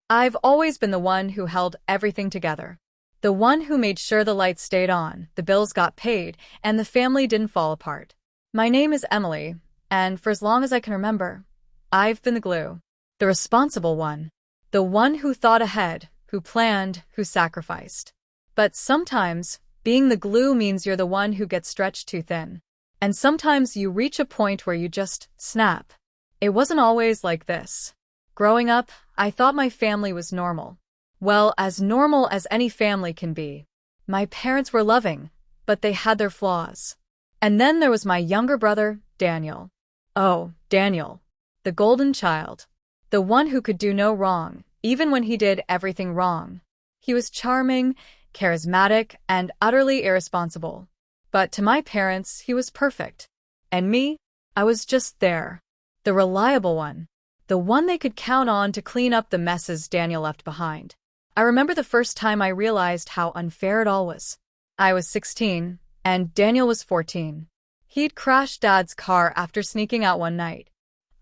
I've always been the one who held everything together. The one who made sure the lights stayed on, the bills got paid, and the family didn't fall apart. My name is Emily, and for as long as I can remember, I've been the glue. The responsible one. The one who thought ahead, who planned, who sacrificed. But sometimes, being the glue means you're the one who gets stretched too thin. And sometimes you reach a point where you just snap. It wasn't always like this. Growing up, I thought my family was normal. Well, as normal as any family can be. My parents were loving, but they had their flaws. And then there was my younger brother, Daniel. Oh, Daniel. The golden child. The one who could do no wrong, even when he did everything wrong. He was charming, charismatic, and utterly irresponsible. But to my parents, he was perfect. And me? I was just there. The reliable one. The one they could count on to clean up the messes Daniel left behind. I remember the first time I realized how unfair it all was. I was 16, and Daniel was 14. He'd crashed Dad's car after sneaking out one night.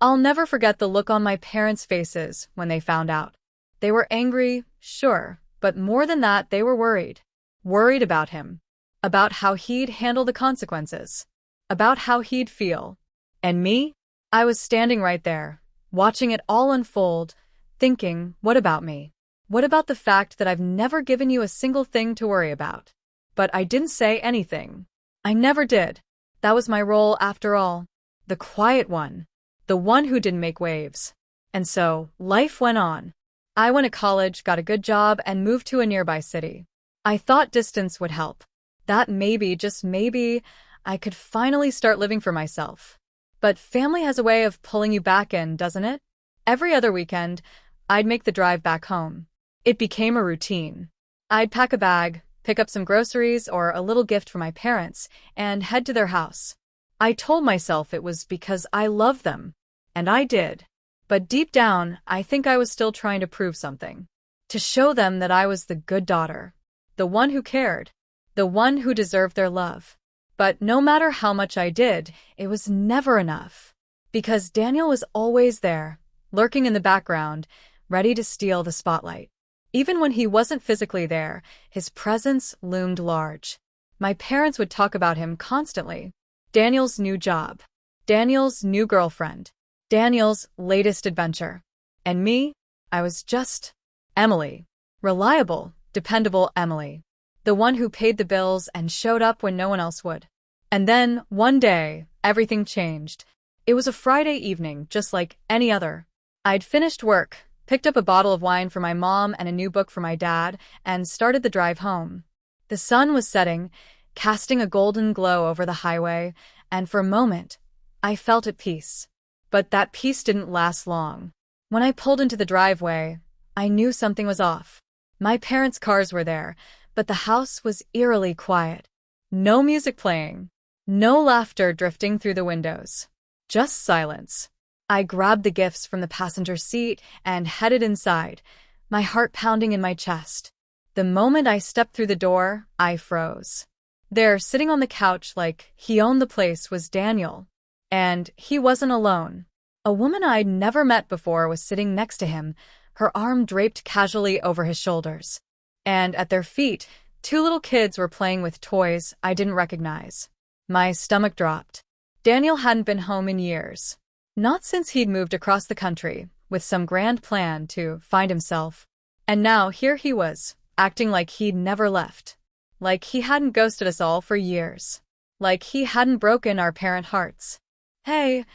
I'll never forget the look on my parents' faces when they found out. They were angry, sure, but more than that, they were worried. Worried about him. About how he'd handle the consequences. About how he'd feel. And me? I was standing right there, watching it all unfold, thinking, what about me? What about the fact that I've never given you a single thing to worry about? But I didn't say anything. I never did. That was my role after all. The quiet one. The one who didn't make waves. And so, life went on. I went to college, got a good job, and moved to a nearby city. I thought distance would help. That maybe, just maybe, I could finally start living for myself. But family has a way of pulling you back in, doesn't it? Every other weekend, I'd make the drive back home. It became a routine. I'd pack a bag, pick up some groceries or a little gift for my parents, and head to their house. I told myself it was because I loved them. And I did. But deep down, I think I was still trying to prove something. To show them that I was the good daughter. The one who cared. The one who deserved their love. But no matter how much I did, it was never enough. Because Daniel was always there, lurking in the background, ready to steal the spotlight. Even when he wasn't physically there, his presence loomed large. My parents would talk about him constantly. Daniel's new job. Daniel's new girlfriend. Daniel's latest adventure. And me? I was just Emily. Reliable, dependable Emily. The one who paid the bills and showed up when no one else would. And then, one day, everything changed. It was a Friday evening, just like any other. I'd finished work, picked up a bottle of wine for my mom and a new book for my dad, and started the drive home. The sun was setting, casting a golden glow over the highway, and for a moment, I felt at peace. But that peace didn't last long. When I pulled into the driveway, I knew something was off. My parents' cars were there, but the house was eerily quiet. No music playing. No laughter drifting through the windows. Just silence. I grabbed the gifts from the passenger seat and headed inside, my heart pounding in my chest. The moment I stepped through the door, I froze. There, sitting on the couch like he owned the place, was Daniel. And he wasn't alone. A woman I'd never met before was sitting next to him, her arm draped casually over his shoulders. And at their feet, two little kids were playing with toys I didn't recognize. My stomach dropped. Daniel hadn't been home in years. Not since he'd moved across the country, with some grand plan to find himself. And now here he was, acting like he'd never left. Like he hadn't ghosted us all for years. Like he hadn't broken our parent hearts. Hey,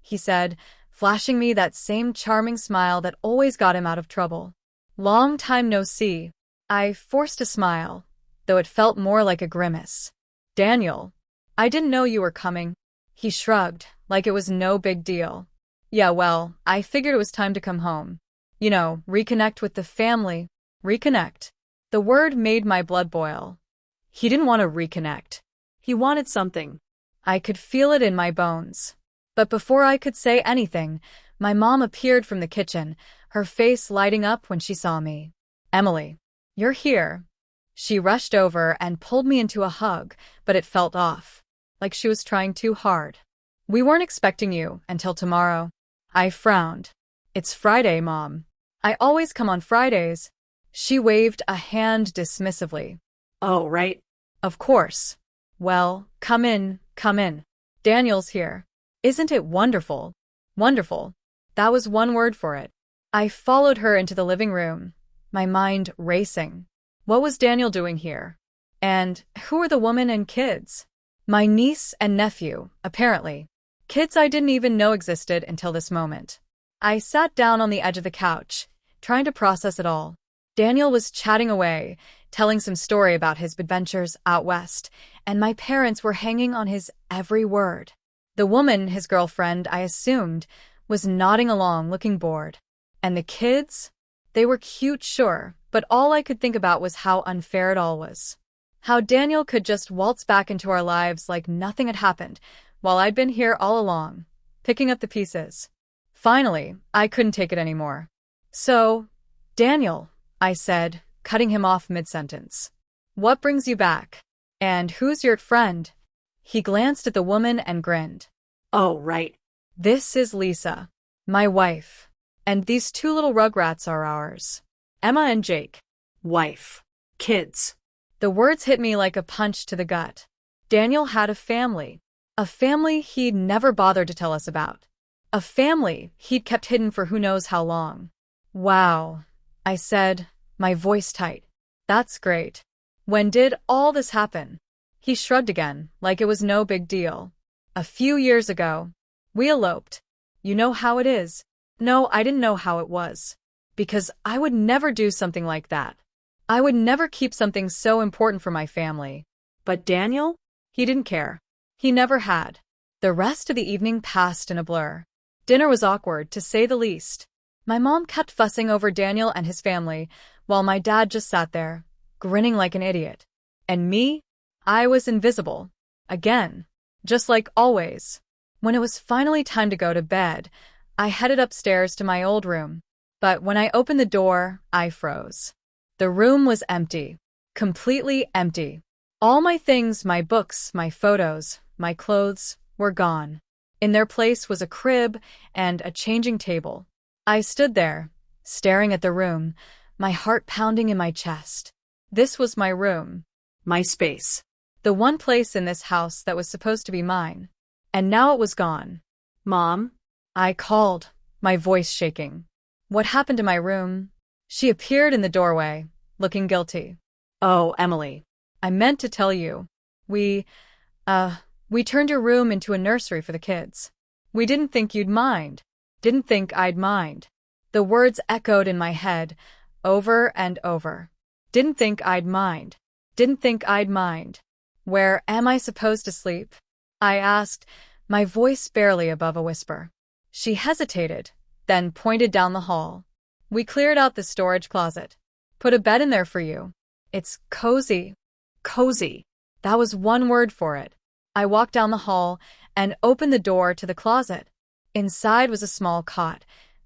he said, flashing me that same charming smile that always got him out of trouble. Long time no see. I forced a smile, though it felt more like a grimace. Daniel, I didn't know you were coming. He shrugged, like it was no big deal. Yeah, well, I figured it was time to come home. You know, reconnect with the family. Reconnect. The word made my blood boil. He didn't want to reconnect. He wanted something. I could feel it in my bones. But before I could say anything, my mom appeared from the kitchen, her face lighting up when she saw me. Emily, you're here. She rushed over and pulled me into a hug, but it felt off, like she was trying too hard. We weren't expecting you until tomorrow. I frowned. It's Friday, Mom. I always come on Fridays. She waved a hand dismissively. Oh, right. Of course. Well, come in, come in. Daniel's here. Isn't it wonderful? Wonderful. That was one word for it. I followed her into the living room, my mind racing. What was Daniel doing here? And who are the woman and kids? My niece and nephew, apparently. Kids I didn't even know existed until this moment. I sat down on the edge of the couch, trying to process it all. Daniel was chatting away, telling some story about his adventures out west, and my parents were hanging on his every word. The woman, his girlfriend, I assumed, was nodding along, looking bored. And the kids? They were cute, sure, but all I could think about was how unfair it all was. How Daniel could just waltz back into our lives like nothing had happened, while I'd been here all along, picking up the pieces. Finally, I couldn't take it anymore. So, Daniel, I said, cutting him off mid-sentence. What brings you back? And who's your friend? He glanced at the woman and grinned. Oh, right. This is Lisa, my wife. And these two little rugrats are ours. Emma and Jake. Wife. Kids. The words hit me like a punch to the gut. Daniel had a family. A family he'd never bothered to tell us about. A family he'd kept hidden for who knows how long. Wow, I said, my voice tight. That's great. When did all this happen? He shrugged again, like it was no big deal. A few years ago. We eloped. You know how it is. No, I didn't know how it was. Because I would never do something like that. I would never keep something so important for my family. But Daniel? He didn't care. He never had. The rest of the evening passed in a blur. Dinner was awkward, to say the least. My mom kept fussing over Daniel and his family, while my dad just sat there, grinning like an idiot. And me? I was invisible. Again. Just like always. When it was finally time to go to bed, I headed upstairs to my old room. But when I opened the door, I froze. The room was empty. Completely empty. All my things, my books, my photos, my clothes, were gone. In their place was a crib and a changing table. I stood there, staring at the room, my heart pounding in my chest. This was my room. My space. The one place in this house that was supposed to be mine. And now it was gone. Mom? I called, my voice shaking. What happened to my room? She appeared in the doorway, looking guilty. Oh, Emily. I meant to tell you. We turned your room into a nursery for the kids. We didn't think you'd mind. Didn't think I'd mind. The words echoed in my head, over and over. Didn't think I'd mind. Didn't think I'd mind. Where am I supposed to sleep? I asked, my voice barely above a whisper. She hesitated, then pointed down the hall. We cleared out the storage closet. Put a bed in there for you. It's cozy. Cozy. That was one word for it. I walked down the hall and opened the door to the closet. Inside was a small cot,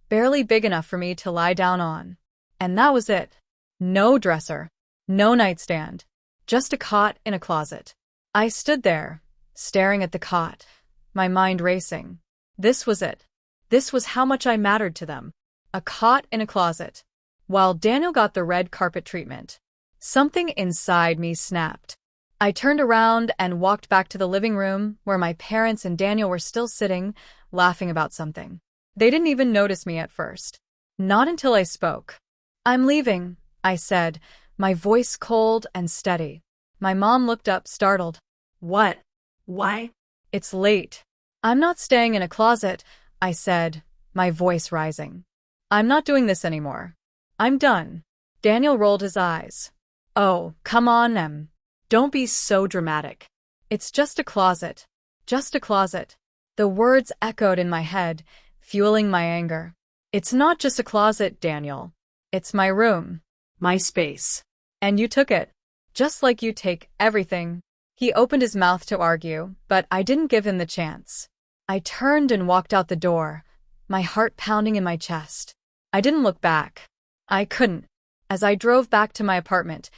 barely big enough for me to lie down on. And that was it. No dresser. No nightstand. Just a cot in a closet. I stood there, staring at the cot, my mind racing. This was it. This was how much I mattered to them. A cot in a closet. While Daniel got the red carpet treatment. Something inside me snapped. I turned around and walked back to the living room where my parents and Daniel were still sitting, laughing about something. They didn't even notice me at first. Not until I spoke. I'm leaving, I said, my voice cold and steady. My mom looked up, startled. What? Why? It's late. I'm not staying in a closet, I said, my voice rising. I'm not doing this anymore. I'm done. Daniel rolled his eyes. Oh, come on, Em. Don't be so dramatic. It's just a closet. Just a closet. The words echoed in my head, fueling my anger. It's not just a closet, Daniel. It's my room. My space. And you took it. Just like you take everything. He opened his mouth to argue, but I didn't give him the chance. I turned and walked out the door, my heart pounding in my chest. I didn't look back. I couldn't. As I drove back to my apartment,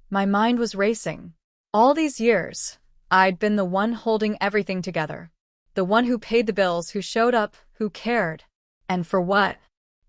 my mind was racing. All these years, I'd been the one holding everything together. The one who paid the bills, who showed up, who cared. And for what?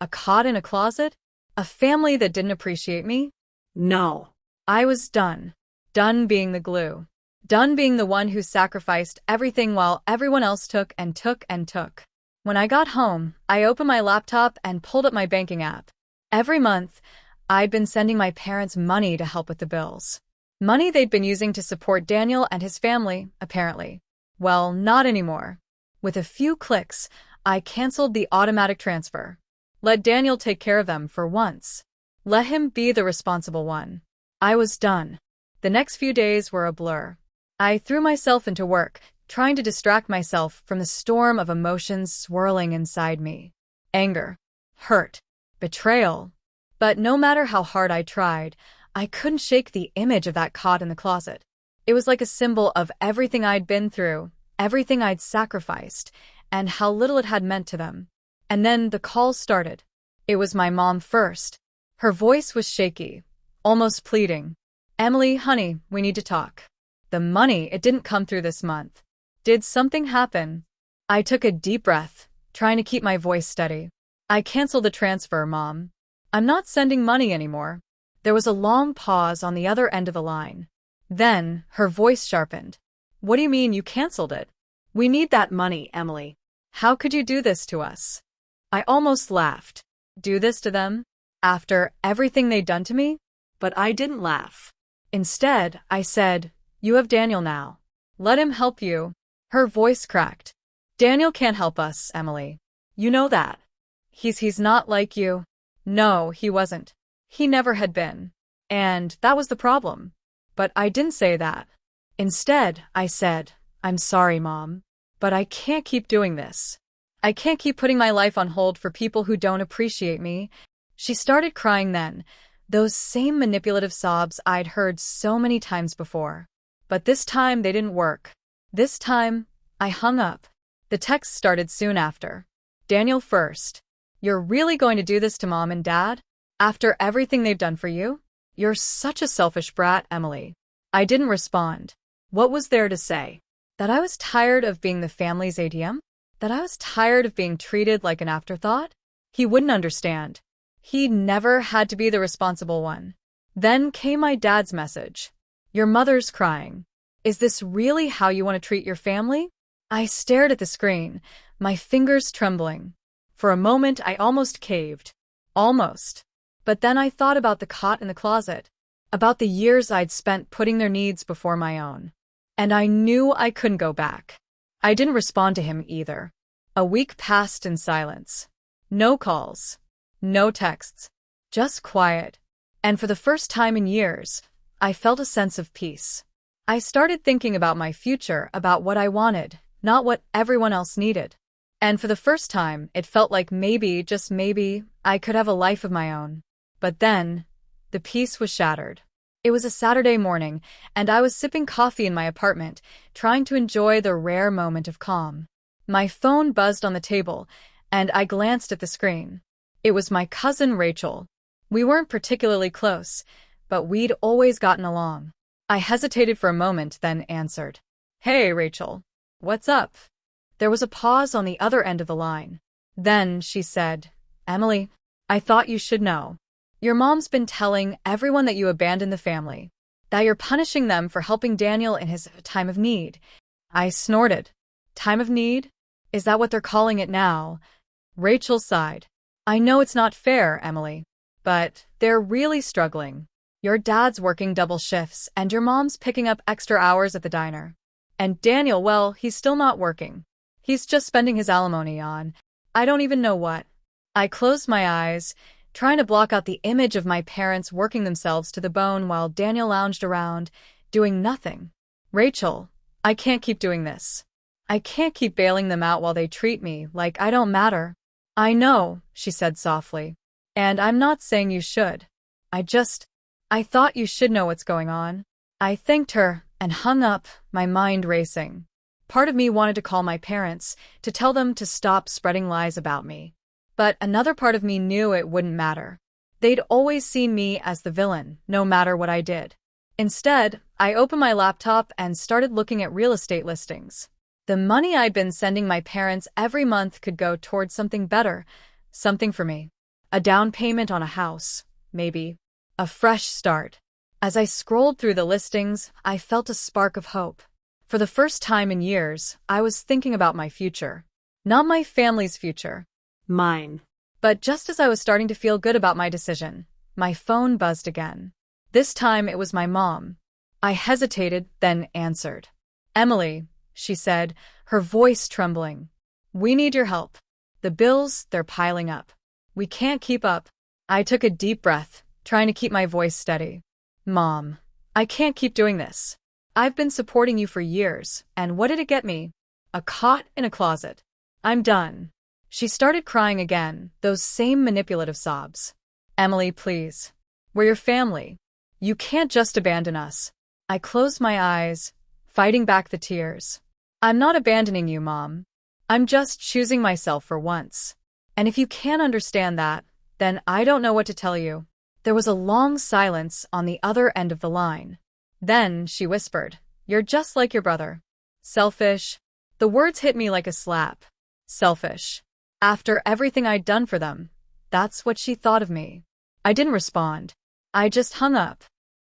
A cot in a closet? A family that didn't appreciate me? No. I was done. Done being the glue. Done being the one who sacrificed everything while everyone else took and took and took. When I got home, I opened my laptop and pulled up my banking app. Every month, I'd been sending my parents money to help with the bills. Money they'd been using to support Daniel and his family, apparently. Well, not anymore. With a few clicks, I canceled the automatic transfer. Let Daniel take care of them for once. Let him be the responsible one. I was done. The next few days were a blur. I threw myself into work, trying to distract myself from the storm of emotions swirling inside me. Anger, hurt, betrayal. But no matter how hard I tried, I couldn't shake the image of that cot in the closet. It was like a symbol of everything I'd been through, everything I'd sacrificed, and how little it had meant to them. And then the calls started. It was my mom first. Her voice was shaky, almost pleading. Emily, honey, we need to talk. The money, it didn't come through this month. Did something happen? I took a deep breath, trying to keep my voice steady. I canceled the transfer, Mom. I'm not sending money anymore. There was a long pause on the other end of the line. Then, her voice sharpened. What do you mean you canceled it? We need that money, Emily. How could you do this to us? I almost laughed. Do this to them? After everything they'd done to me? But I didn't laugh. Instead, I said, you have Daniel now. Let him help you. Her voice cracked. Daniel can't help us, Emily. You know that. He's not like you. No, he wasn't. He never had been. And that was the problem. But I didn't say that. Instead, I said, I'm sorry, Mom. But I can't keep doing this. I can't keep putting my life on hold for people who don't appreciate me. She started crying then, those same manipulative sobs I'd heard so many times before. But this time they didn't work. This time, I hung up. The text started soon after. Daniel first. You're really going to do this to Mom and Dad? After everything they've done for you? You're such a selfish brat, Emily. I didn't respond. What was there to say? That I was tired of being the family's ATM? That I was tired of being treated like an afterthought? He wouldn't understand. He never had to be the responsible one. Then came my dad's message. Your mother's crying. Is this really how you want to treat your family? I stared at the screen, my fingers trembling. For a moment, I almost caved. Almost. But then I thought about the cot in the closet, about the years I'd spent putting their needs before my own. And I knew I couldn't go back. I didn't respond to him either. A week passed in silence. No calls. No texts. Just quiet. And for the first time in years, I felt a sense of peace. I started thinking about my future, about what I wanted, not what everyone else needed. And for the first time, it felt like maybe, just maybe, I could have a life of my own. But then, the peace was shattered. It was a Saturday morning, and I was sipping coffee in my apartment, trying to enjoy the rare moment of calm. My phone buzzed on the table, and I glanced at the screen. It was my cousin Rachel. We weren't particularly close, but we'd always gotten along. I hesitated for a moment, then answered. Hey, Rachel. What's up? There was a pause on the other end of the line. Then she said, Emily, I thought you should know. Your mom's been telling everyone that you abandoned the family, that you're punishing them for helping Daniel in his time of need. I snorted. Time of need? Is that what they're calling it now? Rachel sighed. I know it's not fair, Emily, but they're really struggling. Your dad's working double shifts, and your mom's picking up extra hours at the diner. And Daniel, well, he's still not working. He's just spending his alimony on, I don't even know what. I closed my eyes, trying to block out the image of my parents working themselves to the bone while Daniel lounged around, doing nothing. Rachel, I can't keep doing this. I can't keep bailing them out while they treat me like I don't matter. I know, she said softly. And I'm not saying you should. I thought you should know what's going on. I thanked her and hung up, my mind racing. Part of me wanted to call my parents, to tell them to stop spreading lies about me. But another part of me knew it wouldn't matter. They'd always seen me as the villain, no matter what I did. Instead, I opened my laptop and started looking at real estate listings. The money I'd been sending my parents every month could go towards something better, something for me. A down payment on a house, maybe. A fresh start. As I scrolled through the listings, I felt a spark of hope. For the first time in years, I was thinking about my future. Not my family's future. Mine. But just as I was starting to feel good about my decision, my phone buzzed again. This time it was my mom. I hesitated, then answered. "Emily," she said, her voice trembling. "We need your help. The bills, they're piling up. We can't keep up." I took a deep breath, trying to keep my voice steady. "Mom, I can't keep doing this. I've been supporting you for years, and what did it get me? A cot in a closet. I'm done." She started crying again, those same manipulative sobs. "Emily, please. We're your family. You can't just abandon us." I closed my eyes, fighting back the tears. "I'm not abandoning you, Mom. I'm just choosing myself for once. And if you can't understand that, then I don't know what to tell you." There was a long silence on the other end of the line. Then she whispered, "You're just like your brother. Selfish." The words hit me like a slap. Selfish. After everything I'd done for them, that's what she thought of me. I didn't respond. I just hung up.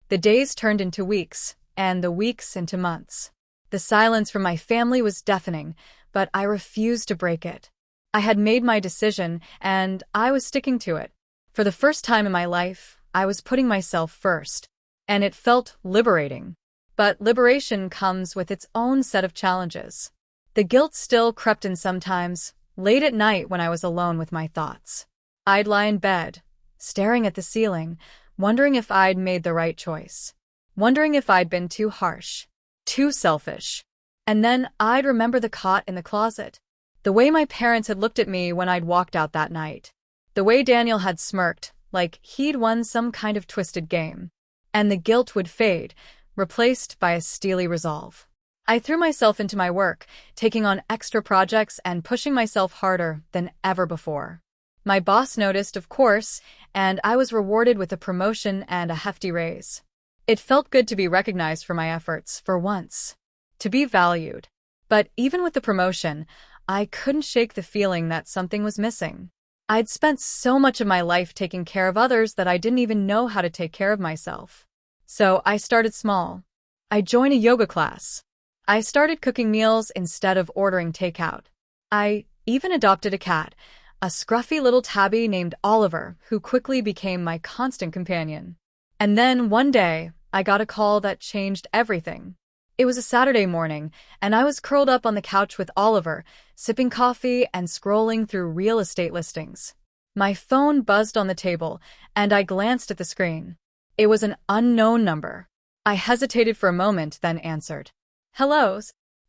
The days turned into weeks, and the weeks into months. The silence from my family was deafening, but I refused to break it. I had made my decision, and I was sticking to it. For the first time in my life, I was putting myself first, and it felt liberating. But liberation comes with its own set of challenges. The guilt still crept in sometimes, late at night when I was alone with my thoughts. I'd lie in bed, staring at the ceiling, wondering if I'd made the right choice. Wondering if I'd been too harsh, too selfish. And then I'd remember the cot in the closet. The way my parents had looked at me when I'd walked out that night. The way Daniel had smirked, like he'd won some kind of twisted game. And the guilt would fade, replaced by a steely resolve. I threw myself into my work, taking on extra projects and pushing myself harder than ever before. My boss noticed, of course, and I was rewarded with a promotion and a hefty raise. It felt good to be recognized for my efforts, for once. To be valued. But even with the promotion, I couldn't shake the feeling that something was missing. I'd spent so much of my life taking care of others that I didn't even know how to take care of myself. So I started small. I joined a yoga class. I started cooking meals instead of ordering takeout. I even adopted a cat, a scruffy little tabby named Oliver, who quickly became my constant companion. And then one day, I got a call that changed everything. It was a Saturday morning, and I was curled up on the couch with Oliver, sipping coffee and scrolling through real estate listings. My phone buzzed on the table, and I glanced at the screen. It was an unknown number. I hesitated for a moment, then answered. "Hello,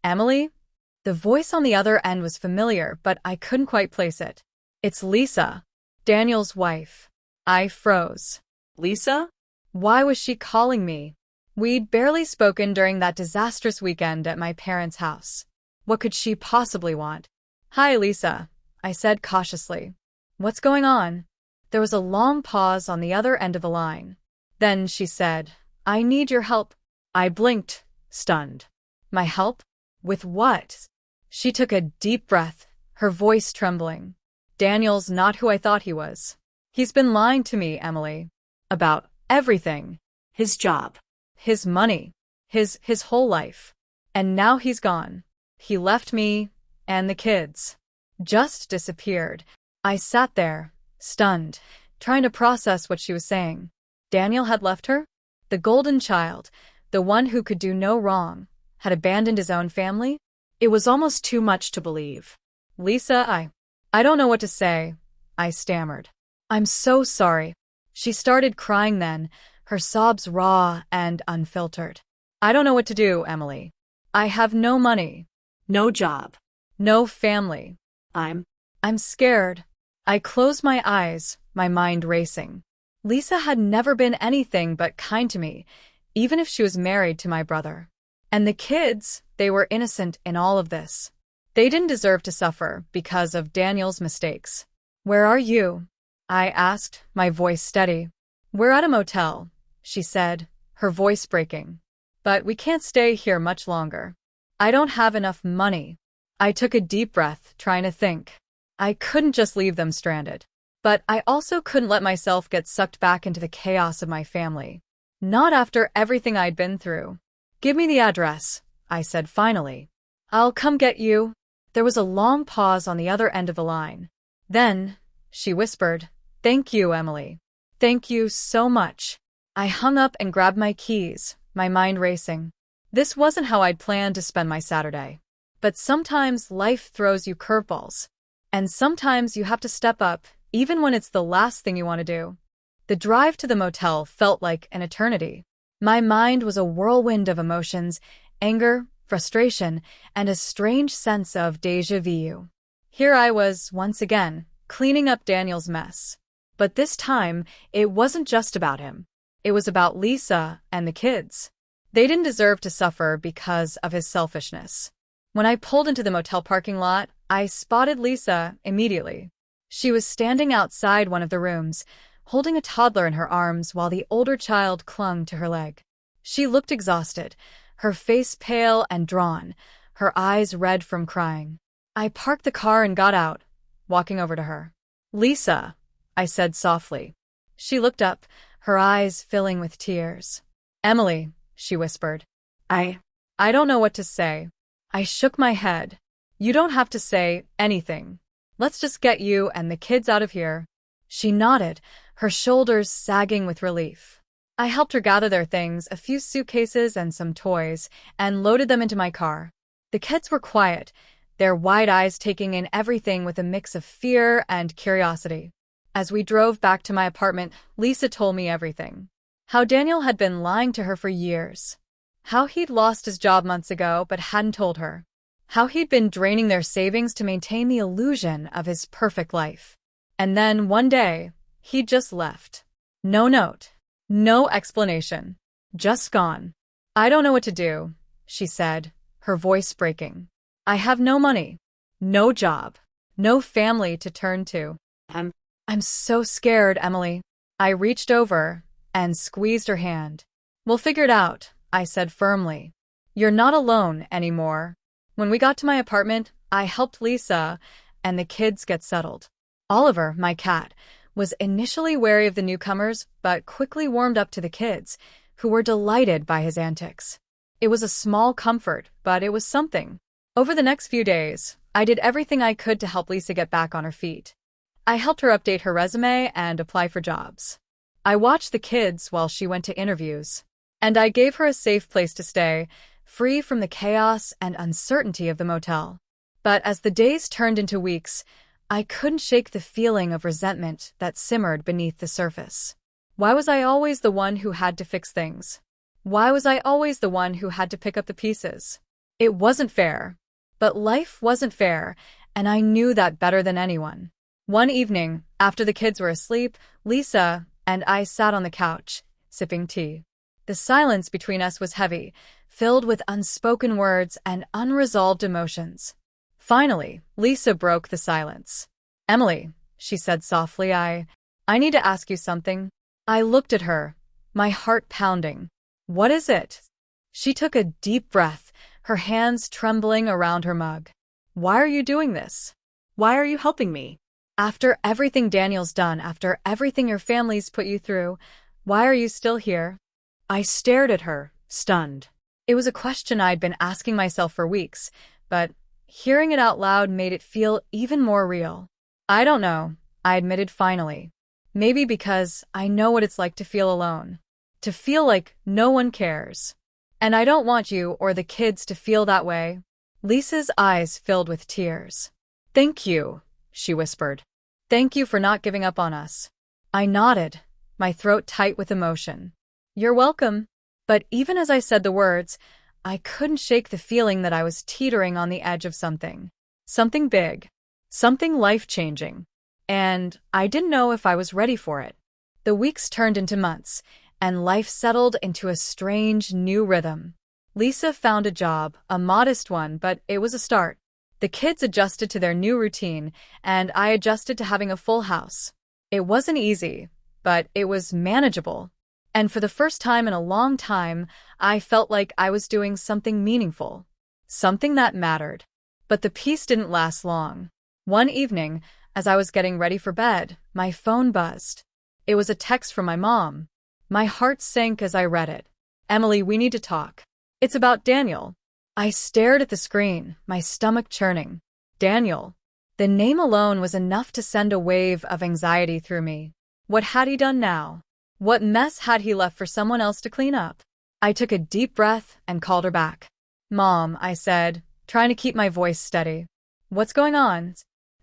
Emily?" The voice on the other end was familiar, but I couldn't quite place it. "It's Lisa, Daniel's wife." I froze. Lisa? Why was she calling me? We'd barely spoken during that disastrous weekend at my parents' house. What could she possibly want? "Hi, Lisa," I said cautiously. "What's going on?" There was a long pause on the other end of the line. Then she said, "I need your help." I blinked, stunned. My help? With what? She took a deep breath, her voice trembling. "Daniel's not who I thought he was. He's been lying to me, Emily. About everything. His job. His money. His whole life. And now he's gone. He left me, and the kids. Just disappeared." I sat there, stunned, trying to process what she was saying. Daniel had left her? The golden child, the one who could do no wrong, had abandoned his own family? It was almost too much to believe. "Lisa, I don't know what to say," I stammered. "I'm so sorry." She started crying then, her sobs raw and unfiltered. "I don't know what to do, Emily. I have no money. No job. No family. I'm scared." I closed my eyes, my mind racing. Lisa had never been anything but kind to me, even if she was married to my brother. And the kids, they were innocent in all of this. They didn't deserve to suffer because of Daniel's mistakes. "Where are you?" I asked, my voice steady. "We're at a motel," she said, her voice breaking. "But we can't stay here much longer. I don't have enough money." I took a deep breath, trying to think. I couldn't just leave them stranded. But I also couldn't let myself get sucked back into the chaos of my family. Not after everything I'd been through. "Give me the address," I said finally. "I'll come get you." There was a long pause on the other end of the line. Then, she whispered, "Thank you, Emily. Thank you so much." I hung up and grabbed my keys, my mind racing. This wasn't how I'd planned to spend my Saturday. But sometimes life throws you curveballs. And sometimes you have to step up, even when it's the last thing you want to do. The drive to the motel felt like an eternity. My mind was a whirlwind of emotions, anger, frustration, and a strange sense of déjà vu. Here I was, once again, cleaning up Daniel's mess. But this time, it wasn't just about him. It was about Lisa and the kids. They didn't deserve to suffer because of his selfishness. When I pulled into the motel parking lot, I spotted Lisa immediately. She was standing outside one of the rooms, holding a toddler in her arms while the older child clung to her leg. She looked exhausted, her face pale and drawn, her eyes red from crying. I parked the car and got out, walking over to her. "Lisa," I said softly. She looked up, her eyes filling with tears. "Emily," she whispered. I don't know what to say." I shook my head. "You don't have to say anything. Let's just get you and the kids out of here." She nodded, her shoulders sagging with relief. I helped her gather their things, a few suitcases and some toys, and loaded them into my car. The kids were quiet, their wide eyes taking in everything with a mix of fear and curiosity. As we drove back to my apartment, Lisa told me everything. How Daniel had been lying to her for years. How he'd lost his job months ago but hadn't told her. How he'd been draining their savings to maintain the illusion of his perfect life. And then, one day, he'd just left. No note. No explanation. Just gone. "I don't know what to do," she said, her voice breaking. "I have no money. No job. No family to turn to. I'm so scared, Emily." I reached over and squeezed her hand. "We'll figure it out," I said firmly. "You're not alone anymore." When we got to my apartment, I helped Lisa and the kids get settled. Oliver, my cat, was initially wary of the newcomers but quickly warmed up to the kids, who were delighted by his antics. It was a small comfort, but it was something. Over the next few days, I did everything I could to help Lisa get back on her feet. I helped her update her resume and apply for jobs. I watched the kids while she went to interviews. And I gave her a safe place to stay, free from the chaos and uncertainty of the motel. But as the days turned into weeks, I couldn't shake the feeling of resentment that simmered beneath the surface. Why was I always the one who had to fix things? Why was I always the one who had to pick up the pieces? It wasn't fair. But life wasn't fair, and I knew that better than anyone. One evening, after the kids were asleep, Lisa and I sat on the couch, sipping tea. The silence between us was heavy, filled with unspoken words and unresolved emotions. Finally, Lisa broke the silence. "Emily," she said softly, I need to ask you something." I looked at her, my heart pounding. "What is it?" She took a deep breath, her hands trembling around her mug. "Why are you doing this? Why are you helping me? After everything Daniel's done, after everything your family's put you through, why are you still here?" I stared at her, stunned. It was a question I'd been asking myself for weeks, but hearing it out loud made it feel even more real. "I don't know," I admitted finally. "Maybe because I know what it's like to feel alone. To feel like no one cares. And I don't want you or the kids to feel that way." Lisa's eyes filled with tears. "Thank you," she whispered. "Thank you for not giving up on us." I nodded, my throat tight with emotion. "You're welcome." But even as I said the words, I couldn't shake the feeling that I was teetering on the edge of something. Something big. Something life-changing. And I didn't know if I was ready for it. The weeks turned into months, and life settled into a strange new rhythm. Lisa found a job, a modest one, but it was a start. The kids adjusted to their new routine, and I adjusted to having a full house. It wasn't easy, but it was manageable. And for the first time in a long time, I felt like I was doing something meaningful. Something that mattered. But the peace didn't last long. One evening, As I was getting ready for bed, my phone buzzed. It was a text from my mom. My heart sank as I read it. Emily, we need to talk. It's about Daniel. I stared at the screen, my stomach churning. Daniel. The name alone was enough to send a wave of anxiety through me. What had he done now? What mess had he left for someone else to clean up? I took a deep breath and called her back. Mom, I said, trying to keep my voice steady. What's going on?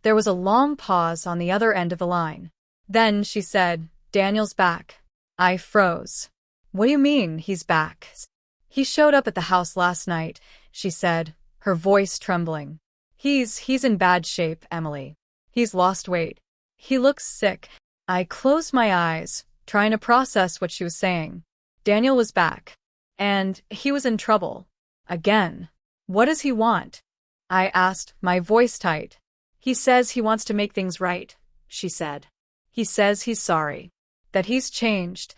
There was a long pause on the other end of the line. Then she said, Daniel's back. I froze. What do you mean, he's back? He showed up at the house last night, she said, her voice trembling. He's in bad shape, Emily. He's lost weight. He looks sick. I closed my eyes, trying to process what she was saying. Daniel was back. And he was in trouble. Again. What does he want? I asked, my voice tight. He says he wants to make things right, she said. He says he's sorry. That he's changed.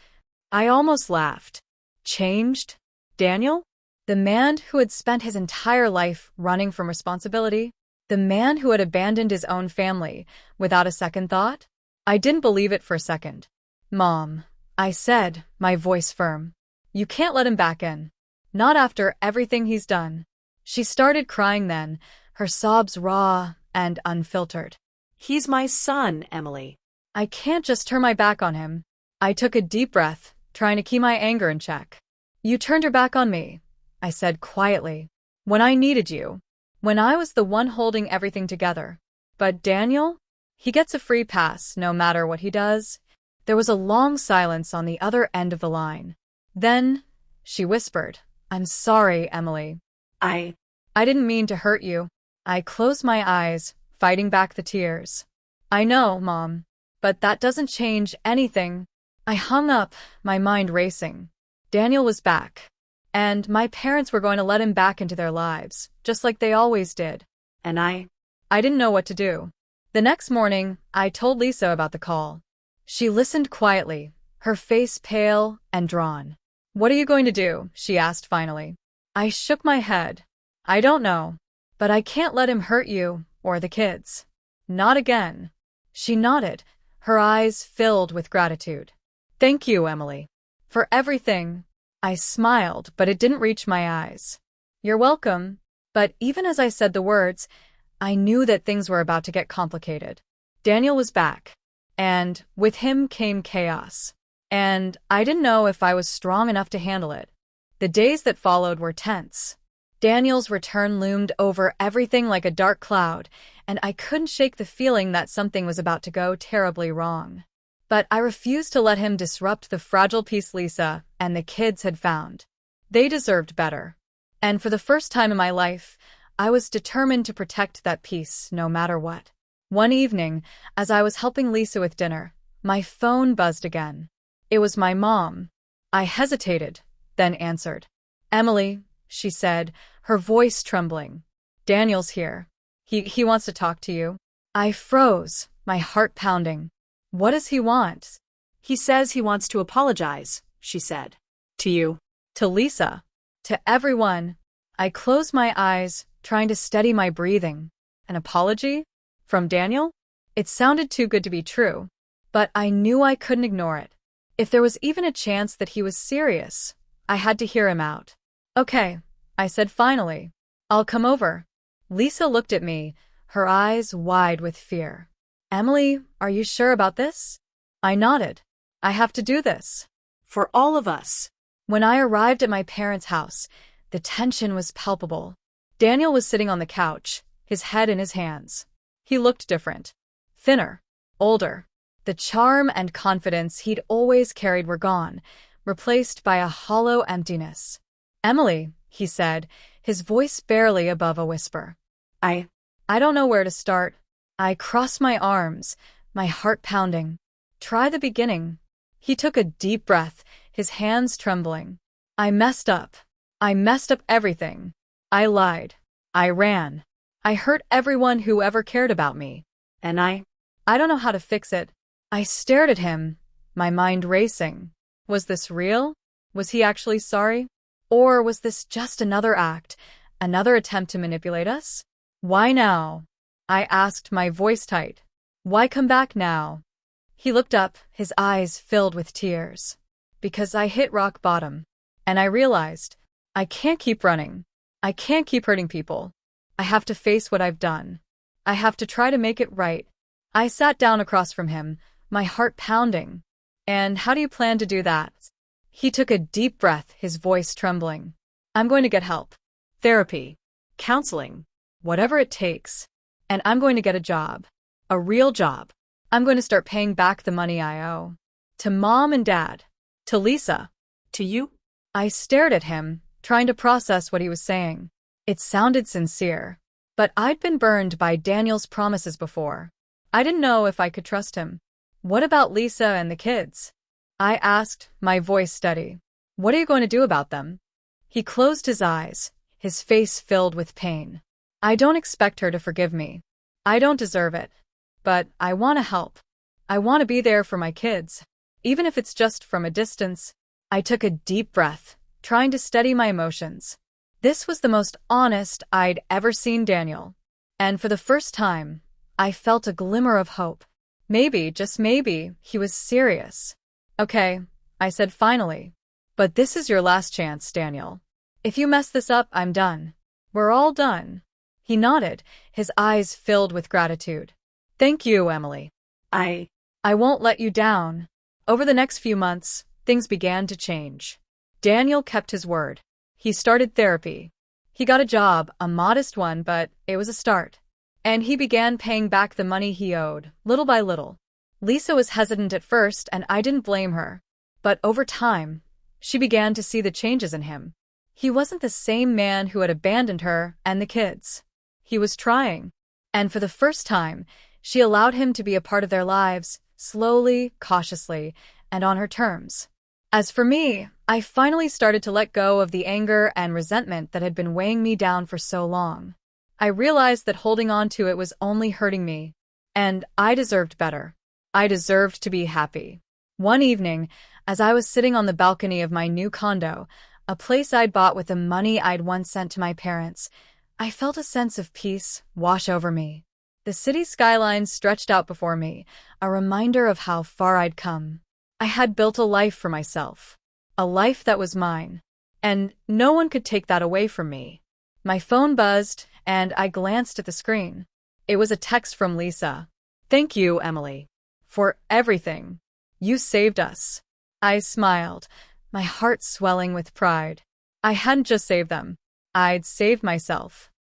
I almost laughed. Changed? Daniel? The man who had spent his entire life running from responsibility? The man who had abandoned his own family without a second thought? I didn't believe it for a second. Mom, I said, my voice firm. You can't let him back in. Not after everything he's done. She started crying then, her sobs raw and unfiltered. He's my son, Emily. I can't just turn my back on him. I took a deep breath, trying to keep my anger in check. You turned your back on me, I said quietly. When I needed you. When I was the one holding everything together. But Daniel? He gets a free pass no matter what he does. There was a long silence on the other end of the line. Then, she whispered, I'm sorry, Emily. I didn't mean to hurt you. I closed my eyes, fighting back the tears. I know, Mom. But that doesn't change anything. I hung up, my mind racing. Daniel was back. And my parents were going to let him back into their lives, just like they always did. And I didn't know what to do. The next morning, I told Lisa about the call. She listened quietly, her face pale and drawn. What are you going to do? She asked finally. I shook my head. I don't know. But I can't let him hurt you or the kids. Not again. She nodded, her eyes filled with gratitude. Thank you, Emily. For everything. I smiled, but it didn't reach my eyes. You're welcome. But even as I said the words, I knew that things were about to get complicated. Daniel was back. And with him came chaos. And I didn't know if I was strong enough to handle it. The days that followed were tense. Daniel's return loomed over everything like a dark cloud, and I couldn't shake the feeling that something was about to go terribly wrong. But I refused to let him disrupt the fragile peace Lisa and the kids had found. They deserved better. And for the first time in my life, I was determined to protect that peace no matter what. One evening, as I was helping Lisa with dinner, my phone buzzed again. It was my mom. I hesitated, then answered. Emily, she said, her voice trembling. Daniel's here. He wants to talk to you. I froze, my heart pounding. What does he want? He says he wants to apologize, she said. To you. To Lisa. To everyone. I closed my eyes, trying to steady my breathing. An apology? From Daniel? It sounded too good to be true. But I knew I couldn't ignore it. If there was even a chance that he was serious, I had to hear him out. Okay, I said finally. I'll come over. Lisa looked at me, her eyes wide with fear. Emily, are you sure about this? I nodded. I have to do this. For all of us. When I arrived at my parents' house, the tension was palpable. Daniel was sitting on the couch, his head in his hands. He looked different. Thinner. Older. The charm and confidence he'd always carried were gone, replaced by a hollow emptiness. Emily, he said, his voice barely above a whisper. I don't know where to start. I crossed my arms, my heart pounding. Try the beginning. He took a deep breath, his hands trembling. I messed up. I messed up everything. I lied. I ran. I hurt everyone who ever cared about me. And I don't know how to fix it. I stared at him, my mind racing. Was this real? Was he actually sorry? Or was this just another act, another attempt to manipulate us? Why now? I asked, my voice tight. Why come back now? He looked up, his eyes filled with tears. Because I hit rock bottom. And I realized, I can't keep running. I can't keep hurting people. I have to face what I've done. I have to try to make it right. I sat down across from him, my heart pounding. And how do you plan to do that? He took a deep breath, his voice trembling. I'm going to get help. Therapy. Counseling. Whatever it takes. And I'm going to get a job. A real job. I'm going to start paying back the money I owe. To Mom and Dad. To Lisa. To you? I stared at him, trying to process what he was saying. It sounded sincere. But I'd been burned by Daniel's promises before. I didn't know if I could trust him. What about Lisa and the kids? I asked, my voice steady. What are you going to do about them? He closed his eyes, his face filled with pain. I don't expect her to forgive me. I don't deserve it. But I want to help. I want to be there for my kids. Even if it's just from a distance. I took a deep breath, trying to steady my emotions. This was the most honest I'd ever seen Daniel. And for the first time, I felt a glimmer of hope. Maybe, just maybe, he was serious. Okay, I said finally. But this is your last chance, Daniel. If you mess this up, I'm done. We're all done. He nodded, his eyes filled with gratitude. Thank you, Emily. I won't let you down. Over the next few months, things began to change. Daniel kept his word. He started therapy. He got a job, a modest one, but it was a start. And he began paying back the money he owed, little by little. Lisa was hesitant at first, and I didn't blame her. But over time, she began to see the changes in him. He wasn't the same man who had abandoned her and the kids. He was trying. And for the first time, she allowed him to be a part of their lives, slowly, cautiously, and on her terms. As for me, I finally started to let go of the anger and resentment that had been weighing me down for so long. I realized that holding on to it was only hurting me, and I deserved better. I deserved to be happy. One evening, as I was sitting on the balcony of my new condo, a place I'd bought with the money I'd once sent to my parents, I felt a sense of peace wash over me. The city skyline stretched out before me, a reminder of how far I'd come. I had built a life for myself, a life that was mine, and no one could take that away from me. My phone buzzed, and I glanced at the screen. It was a text from Lisa. Thank you, Emily, for everything. You saved us. I smiled, my heart swelling with pride. I hadn't just saved them. I'd saved myself.